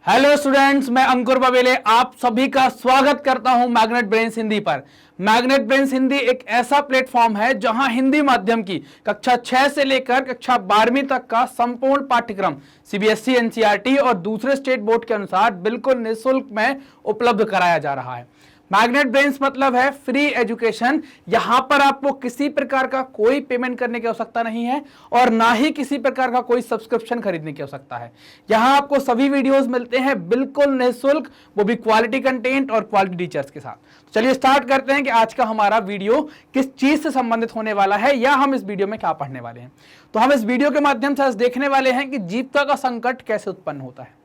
Hello students, मैं अंकुर बबेले आप सभी का स्वागत करता हूं मैग्नेट ब्रेन्स हिंदी पर। मैग्नेट ब्रेन्स हिंदी एक ऐसा प्लेटफॉर्म है जहां हिंदी माध्यम की कक्षा 6 से लेकर कक्षा 12वीं तक का संपूर्ण पाठ्यक्रम सीबीएसई, एनसीईआरटी और दूसरे स्टेट बोर्ड के अनुसार बिल्कुल निःशुल्क में उपलब्ध कराया जा रहा है। मैग्नेट ब्रेन्स मतलब है फ्री एजुकेशन। यहां पर आपको किसी प्रकार का कोई पेमेंट करने की आवश्यकता नहीं है और ना ही किसी प्रकार का कोई सब्सक्रिप्शन खरीदने की आवश्यकता है। यहां आपको सभी वीडियोस मिलते हैं बिल्कुल निःशुल्क, वो भी क्वालिटी कंटेंट और क्वालिटी टीचर्स के साथ। तो चलिए स्टार्ट करते हैं कि आज का हमारा वीडियो किस चीज से संबंधित होने वाला है या हम इस वीडियो में क्या पढ़ने वाले हैं। तो हम इस वीडियो के माध्यम से देखने वाले हैं कि जीविका का संकट कैसे उत्पन्न होता है।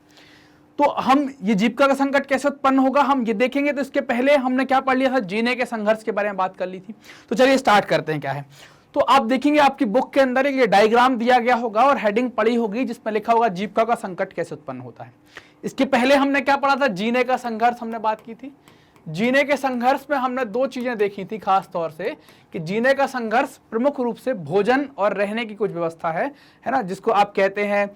तो हम ये जीविका का संकट कैसे उत्पन्न होगा हम ये देखेंगे। तो इसके पहले हमने क्या पढ़ लिया था, जीने के संघर्ष के बारे में बात कर ली थी। तो चलिए स्टार्ट करते हैं क्या है। तो आप देखेंगे आपकी बुक के अंदर एक डायग्राम दिया गया होगा और हेडिंग पड़ी होगी जिसमें लिखा होगा जीविका का संकट कैसे उत्पन्न होता है। इसके पहले हमने क्या पढ़ा था, जीने का संघर्ष हमने बात की थी। जीने के संघर्ष में हमने दो चीजें देखी थी खास तौर से, कि जीने का संघर्ष प्रमुख रूप से भोजन और रहने की कुछ व्यवस्था है ना, जिसको आप कहते हैं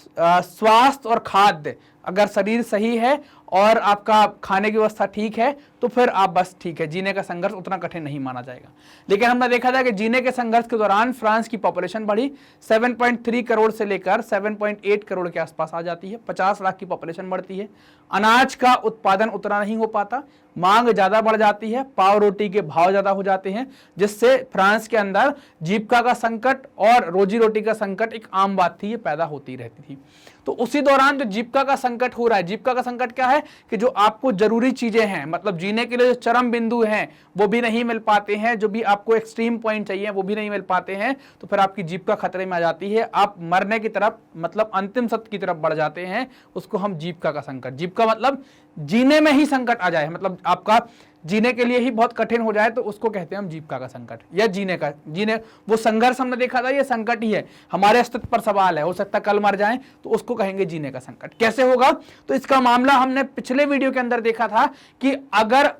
स्वास्थ्य और खाद्य। अगर शरीर सही है और आपका खाने की व्यवस्था ठीक है तो फिर आप बस ठीक है, जीने का संघर्ष उतना कठिन नहीं माना जाएगा। लेकिन हमने देखा था कि जीने के संघर्ष के दौरान फ्रांस की पॉपुलेशन बढ़ी 7.3 करोड़ से लेकर 7.8 करोड़ के आसपास आ जाती है। 50 लाख की पॉपुलेशन बढ़ती है, अनाज का उत्पादन उतना नहीं हो पाता, मांग ज्यादा बढ़ जाती है, पाव रोटी के भाव ज्यादा हो जाते हैं, जिससे फ्रांस के अंदर जीविका का संकट और रोजी रोटी का संकट एक आम बात थी, ये पैदा होती रहती थी। तो उसी दौरान जो जीविका का संकट हो रहा है, जीविका का संकट क्या है कि जो आपको जरूरी चीजें हैं, मतलब जीने के लिए जो चरम बिंदु हैं वो भी नहीं मिल पाते हैं, जो भी आपको एक्सट्रीम पॉइंट चाहिए वो भी नहीं मिल पाते हैं, तो फिर आपकी जीविका खतरे में आ जाती है। आप मरने की तरफ, मतलब अंतिम सत्य की तरफ बढ़ जाते हैं। उसको हम जीविका का संकट, जीविका मतलब जीने में ही संकट आ जाए, मतलब आपका जीने के लिए ही बहुत कठिन हो जाए, तो उसको कहते हैं हम जीविका का संकट या जीने वो संघर्ष हमने देखा था, ये संकट ही है, हमारे अस्तित्व पर सवाल है, हो सकता है कल मर जाएं, तो उसको कहेंगे जीने का संकट। कैसे होगा, तो इसका मामला हमने पिछले वीडियो के अंदर देखा था कि अगर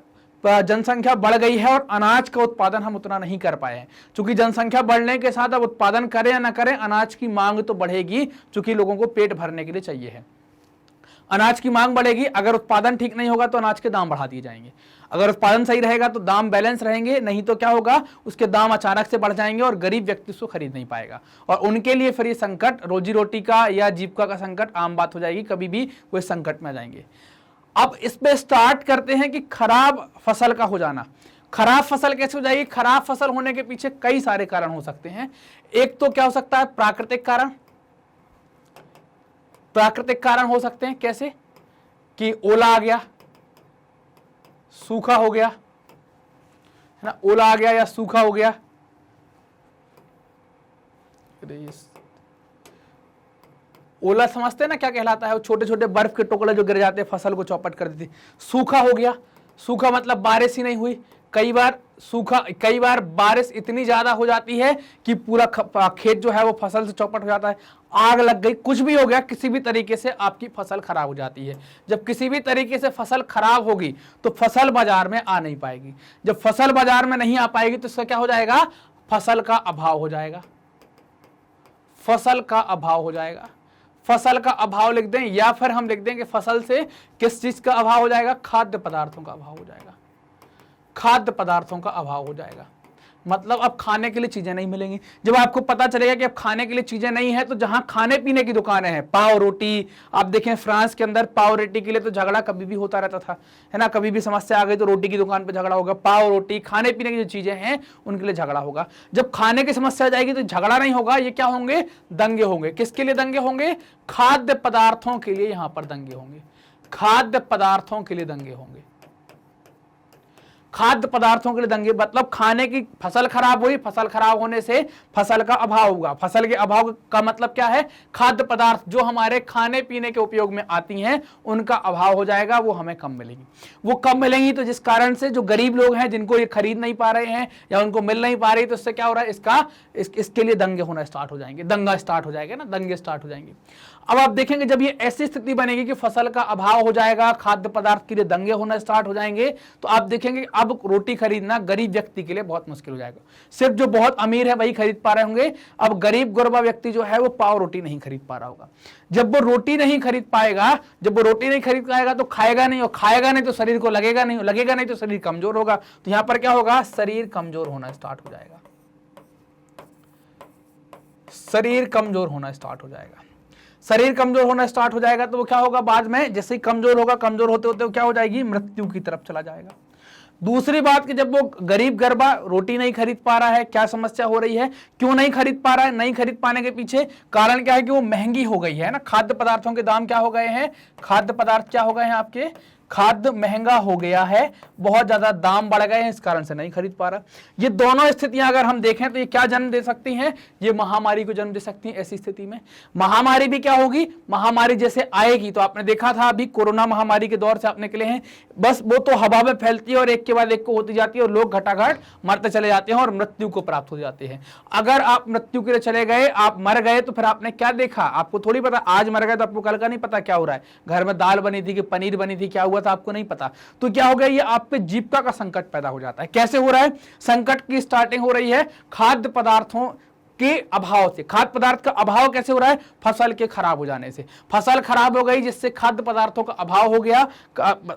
जनसंख्या बढ़ गई है और अनाज का उत्पादन हम उतना नहीं कर पाए हैं, चूंकि जनसंख्या बढ़ने के साथ अब उत्पादन करें या ना करें, अनाज की मांग तो बढ़ेगी, चूंकि लोगों को पेट भरने के लिए चाहिए है। अनाज की मांग बढ़ेगी, अगर उत्पादन ठीक नहीं होगा तो अनाज के दाम बढ़ा दिए जाएंगे। अगर उत्पादन सही रहेगा तो दाम बैलेंस रहेंगे, नहीं तो क्या होगा, उसके दाम अचानक से बढ़ जाएंगे और गरीब व्यक्ति उसको खरीद नहीं पाएगा, और उनके लिए फिर ये संकट, रोजी रोटी का या जीविका का संकट आम बात हो जाएगी, कभी भी वो संकट में आ जाएंगे। अब इसमें स्टार्ट करते हैं कि खराब फसल का हो जाना। खराब फसल कैसे हो जाएगी, खराब फसल होने के पीछे कई सारे कारण हो सकते हैं। एक तो क्या हो सकता है, प्राकृतिक कारण। प्राकृतिक कारण हो सकते हैं कैसे, कि ओला आ गया, सूखा हो गया, है ना, ओला आ गया या सूखा हो गया। ओला समझते हैं ना क्या कहलाता है, वो छोटे छोटे बर्फ के टुकड़े जो गिर जाते हैं, फसल को चौपट कर देती। सूखा हो गया, सूखा मतलब बारिश ही नहीं हुई। कई बार बारिश इतनी ज्यादा हो जाती है कि पूरा खेत जो है वो फसल से चौपट हो जाता है। आग लग गई, कुछ भी हो गया, किसी भी तरीके से आपकी फसल खराब हो जाती है। जब किसी भी तरीके से फसल खराब होगी तो फसल बाजार में आ नहीं पाएगी। जब फसल बाजार में नहीं आ पाएगी तो इसका क्या हो जाएगा, फसल का अभाव हो जाएगा। फसल का अभाव हो जाएगा, फसल का अभाव लिख दें, या फिर हम लिख दें कि फसल से किस चीज का अभाव हो जाएगा, खाद्य पदार्थों का अभाव हो जाएगा। खाद्य पदार्थों का अभाव हो जाएगा, मतलब अब खाने के लिए चीजें नहीं मिलेंगी। जब आपको पता चलेगा कि अब खाने के लिए चीजें नहीं है, तो जहां खाने पीने की दुकानें हैं, पाव रोटी, आप देखें फ्रांस के अंदर पाव रोटी के लिए तो झगड़ा कभी भी होता रहता था, है ना, कभी भी समस्या आ गई तो रोटी की दुकान पे झगड़ा होगा। पाव रोटी, खाने पीने की जो चीजें हैं उनके लिए झगड़ा होगा। जब खाने की समस्या आ जाएगी तो झगड़ा नहीं होगा, ये क्या होंगे, दंगे होंगे। किसके लिए दंगे होंगे, खाद्य पदार्थों के लिए यहां पर दंगे होंगे, खाद्य पदार्थों के लिए दंगे होंगे। खाद्य पदार्थों के लिए दंगे मतलब खाने की फसल खराब हुई, फसल खराब होने से फसल का अभाव होगा। फसल के अभाव का मतलब क्या है, खाद्य पदार्थ जो हमारे खाने पीने के उपयोग में आती हैं उनका अभाव हो जाएगा, वो हमें कम मिलेगी। वो कम मिलेंगी तो जिस कारण से जो गरीब लोग हैं जिनको ये खरीद नहीं पा रहे हैं या उनको मिल नहीं पा रही, तो इससे क्या हो रहा है, इसके लिए दंगे होना स्टार्ट हो जाएंगे, दंगा स्टार्ट हो जाएगा ना, दंगे स्टार्ट हो जाएंगे। अब आप देखेंगे जब ये ऐसी स्थिति बनेगी कि फसल का अभाव हो जाएगा, खाद्य पदार्थ के लिए दंगे होना स्टार्ट हो जाएंगे, तो आप देखेंगे अब रोटी खरीदना गरीब व्यक्ति के लिए बहुत मुश्किल हो जाएगा। सिर्फ जो बहुत अमीर है वही खरीद पा रहे होंगे, अब गरीब गुरबा व्यक्ति जो है वो पाव रोटी नहीं खरीद पा रहा होगा। जब वो रोटी नहीं खरीद पाएगा, जब वो रोटी नहीं खरीद पाएगा तो खाएगा नहीं, और खाएगा नहीं तो शरीर को लगेगा नहीं, लगेगा नहीं तो शरीर कमजोर होगा। तो यहां पर क्या होगा, शरीर कमजोर होना स्टार्ट हो जाएगा, शरीर कमजोर होना स्टार्ट हो जाएगा। शरीर कमजोर होना स्टार्ट हो जाएगा तो वो क्या होगा, बाद में जैसे ही कमजोर होगा, कमजोर होते होते वो क्या हो जाएगी, मृत्यु की तरफ चला जाएगा। दूसरी बात कि जब वो गरीब गरबा रोटी नहीं खरीद पा रहा है, क्या समस्या हो रही है, क्यों नहीं खरीद पा रहा है, नहीं खरीद पाने के पीछे कारण क्या है कि वो महंगी हो गई है ना, खाद्य पदार्थों के दाम क्या हो गए हैं, खाद्य पदार्थ क्या हो गए हैं आपके, खाद्य महंगा हो गया है, बहुत ज्यादा दाम बढ़ गए हैं, इस कारण से नहीं खरीद पा रहा। ये दोनों स्थितियां अगर हम देखें तो ये क्या जन्म दे सकती हैं, ये महामारी को जन्म दे सकती हैं। ऐसी स्थिति में महामारी भी क्या होगी, महामारी जैसे आएगी तो आपने देखा था अभी कोरोना महामारी के दौर से आप निकले हैं, बस वो तो हवा में फैलती है और एक के बाद एक को होती जाती है और लोग घटाघट मरते चले जाते हैं और मृत्यु को प्राप्त हो जाते हैं। अगर आप मृत्यु के लिए चले गए, आप मर गए, तो फिर आपने क्या देखा, आपको थोड़ी पता, आज मर गए तो आपको कल का नहीं पता क्या हो रहा है, घर में दाल बनी थी कि पनीर बनी थी, क्या हुआ था आपको नहीं पता। तो क्या हो गया, ये आप पे जीविका का संकट पैदा हो जाता है। कैसे हो रहा है, संकट की स्टार्टिंग हो रही है खाद्य पदार्थों के अभाव से। खाद्य पदार्थ का अभाव कैसे हो रहा है, फसल के खराब हो जाने से। फसल खराब हो गई जिससे खाद्य पदार्थों का अभाव हो गया,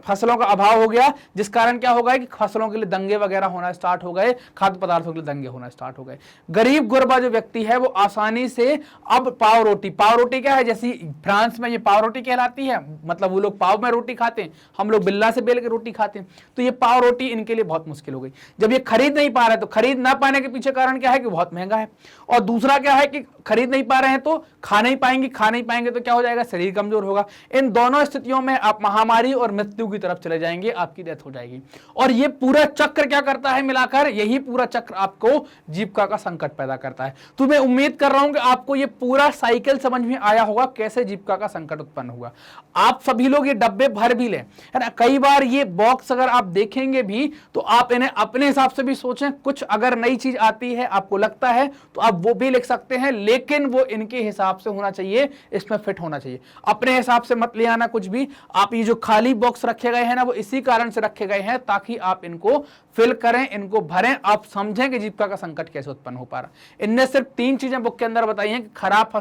फसलों का अभाव हो गया, जिस कारण क्या हो गया कि फसलों के लिए दंगे वगैरह होना स्टार्ट हो गए, खाद्य पदार्थों के लिए दंगे होना स्टार्ट हो गए। गरीब गुरबा जो व्यक्ति है वो आसानी से अब पाव रोटी क्या है, जैसी फ्रांस में ये पाव रोटी कहलाती है, मतलब वो लोग पाव में रोटी खाते हैं, हम लोग बिल्ला से बेल के रोटी खाते हैं, तो ये पाव रोटी इनके लिए बहुत मुश्किल हो गई। जब ये खरीद नहीं पा रहे तो खरीद ना पाने के पीछे कारण क्या है कि बहुत महंगा है, और दूसरा क्या है कि खरीद नहीं पा रहे हैं तो खा नहीं पाएंगे तो क्या हो जाएगा, शरीर कमजोर होगा। इन दोनों स्थितियों में आप महामारी और मृत्यु की तरफ चले जाएंगे, आपकी डेथ हो जाएगी। और ये पूरा चक्र क्या करता है मिलाकर, यही पूरा चक्र आपको जीविका का संकट पैदा करता है। तो मैं उम्मीद कर रहा हूं कि आपको ये पूरा साइकिल समझ में आया होगा, कैसे जीविका का संकट उत्पन्न हुआ। आप सभी लोग ये डब्बे भर भी लें, है ना। कई बार ये बॉक्स अगर आप देखेंगे भी तो आप इन्हें अपने हिसाब से भी सोचें, कुछ अगर नई चीज आती है आपको लगता है तो आप वो भी लिख सकते हैं, लेकिन वो इनके हिसाब से होना चाहिए, इसमें फिट होना चाहिए। अपने हिसाब से मत ले आना कुछ भी। आप ये जो खाली बॉक्स रखे गए हैं ना, वो इसी कारण से रखे गए हैं ताकि आप इनको फिल करें, इनको भरें, आप समझें कि जीविका का संकट कैसे उत्पन्न हो पा रहा। इनने सिर्फ 3 चीजें बुक के अंदर बताई हैं कि खराब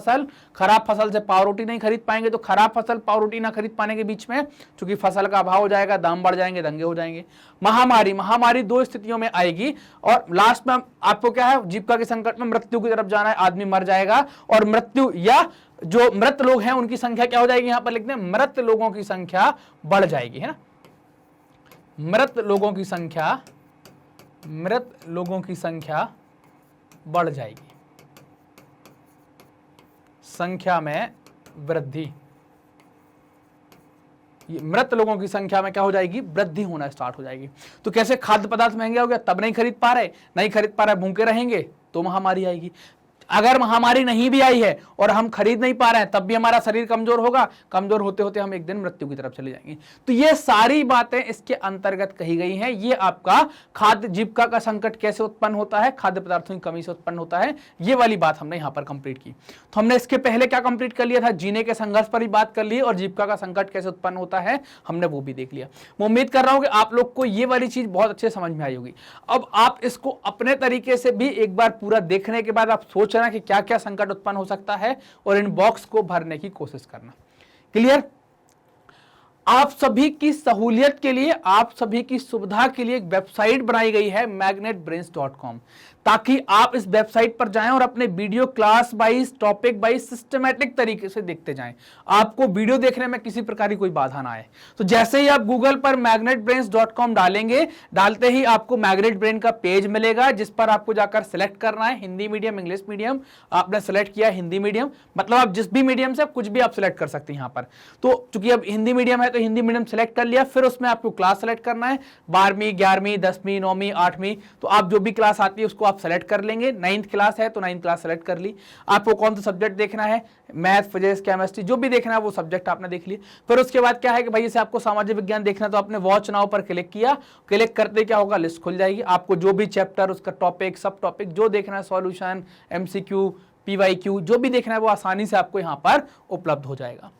फसल से पाव रोटी नहीं खरीद पाएंगे, तो खराब फसल पाव रोटी ना खरीद पाने के बीच में चूंकि फसल का अभाव हो जाएगा, दाम बढ़ जाएंगे, दंगे हो जाएंगे। महामारी 2 स्थितियों में आएगी, और लास्ट में आपको क्या है, जीविका के संकट में मृत्यु की तरफ जाना है, आदमी मर जाएगा, और मृत्यु या जो मृत लोग हैं उनकी संख्या क्या हो जाएगी, यहां पर लिखते हैं मृत लोगों की संख्या बढ़ जाएगी, है ना। मृत लोगों की संख्या बढ़ जाएगी, संख्या में वृद्धि। ये मृत लोगों की संख्या में क्या हो जाएगी, वृद्धि होना स्टार्ट हो जाएगी। तो कैसे, खाद्य पदार्थ महंगे हो गया तब नहीं खरीद पा रहे, भूखे रहेंगे तो महामारी आएगी। अगर महामारी नहीं भी आई है और हम खरीद नहीं पा रहे हैं तब भी हमारा शरीर कमजोर होगा, कमजोर होते होते हम एक दिन मृत्यु की तरफ चले जाएंगे। तो ये सारी बातें इसके अंतर्गत कही गई हैं। ये आपका खाद्य जीविका का संकट कैसे उत्पन्न होता है, खाद्य पदार्थों की कमी से उत्पन्न होता है, ये वाली बात हमने यहां पर कंप्लीट की। तो हमने इसके पहले क्या कंप्लीट कर लिया था, जीने के संघर्ष पर ही बात कर ली, और जीविका का संकट कैसे उत्पन्न होता है हमने वो भी देख लिया। मैं उम्मीद कर रहा हूं कि आप लोग को ये वाली चीज बहुत अच्छे समझ में आई होगी। अब आप इसको अपने तरीके से भी एक बार पूरा देखने के बाद आप सोच रहे हैं कि क्या क्या संकट उत्पन्न हो सकता है, और इन बॉक्स को भरने की कोशिश करना। क्लियर। आप सभी की सहूलियत के लिए, आप सभी की सुविधा के लिए एक वेबसाइट बनाई गई है magnetbrains.com, ताकि आप इस वेबसाइट पर जाएं और अपने video class wise, topic wise systematic तरीके से देखते जाएं। आपको वीडियो देखने में किसी प्रकार की कोई बाधा ना आए। तो जैसे ही आप गूगल पर magnetbrains.com डालेंगे, डालते ही आपको मैग्नेट ब्रेन का पेज मिलेगा, जिस पर आपको जाकर सिलेक्ट करना है हिंदी मीडियम, इंग्लिश मीडियम। आपने सिलेक्ट किया हिंदी मीडियम, मतलब आप जिस भी मीडियम से कुछ भी आप सिलेक्ट कर सकते हैं यहाँ पर। तो चूंकि अब हिंदी मीडियम है तो हिंदी मीडियम सिलेक्ट कर लिया, फिर उसमें आपको क्लास सेलेक्ट करना है, 12वीं, 11वीं, 10वीं, 9वीं, 8वीं, तो आप जो भी क्लास आती है उसको आप सेलेक्ट कर लेंगे। 9th क्लास है तो 9th क्लास सेलेक्ट कर ली। आपको कौन सा सब्जेक्ट देखना है, मैथ, फिजिक्स, केमिस्ट्री, जो भी देखना है वो सब्जेक्ट आपने देख लिया। फिर उसके बाद क्या है कि भाई जैसे आपको सामाजिक विज्ञान देखना है तो आपने वॉच नाउ पर क्लिक किया, क्लिक करते क्या होगा, लिस्ट खुल जाएगी। आपको जो भी चैप्टर, उसका टॉपिक, सब टॉपिक जो देखना है, सॉल्यूशन, MCQ, PYQ जो भी देखना है वो आसानी से आपको यहाँ पर उपलब्ध हो जाएगा।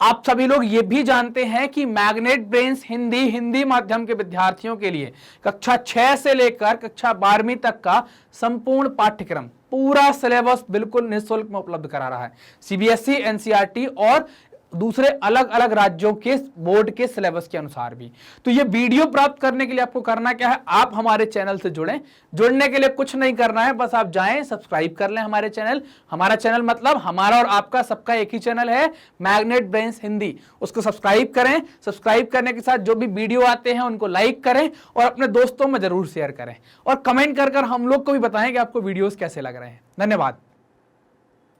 आप सभी लोग ये भी जानते हैं कि मैग्नेट ब्रेन्स हिंदी माध्यम के विद्यार्थियों के लिए कक्षा 6 से लेकर कक्षा 12वीं तक का संपूर्ण पाठ्यक्रम, पूरा सिलेबस बिल्कुल निःशुल्क में उपलब्ध करा रहा है। CBSE, NCERT और दूसरे अलग अलग राज्यों के बोर्ड के सिलेबस के अनुसार भी। तो ये वीडियो प्राप्त करने के लिए आपको करना क्या है, आप हमारे चैनल से जुड़ें। जुड़ने के लिए कुछ नहीं करना है, बस आप जाएं, सब्सक्राइब कर लें हमारे चैनल। हमारा चैनल मतलब हमारा और आपका सबका एक ही चैनल है, मैग्नेट ब्रेन्स हिंदी। उसको सब्सक्राइब करें। सब्सक्राइब करने के साथ जो भी वीडियो आते हैं उनको लाइक करें और अपने दोस्तों में जरूर शेयर करें और कमेंट कर हम लोग को भी बताएं कि आपको वीडियोस कैसे लग रहे हैं। धन्यवाद।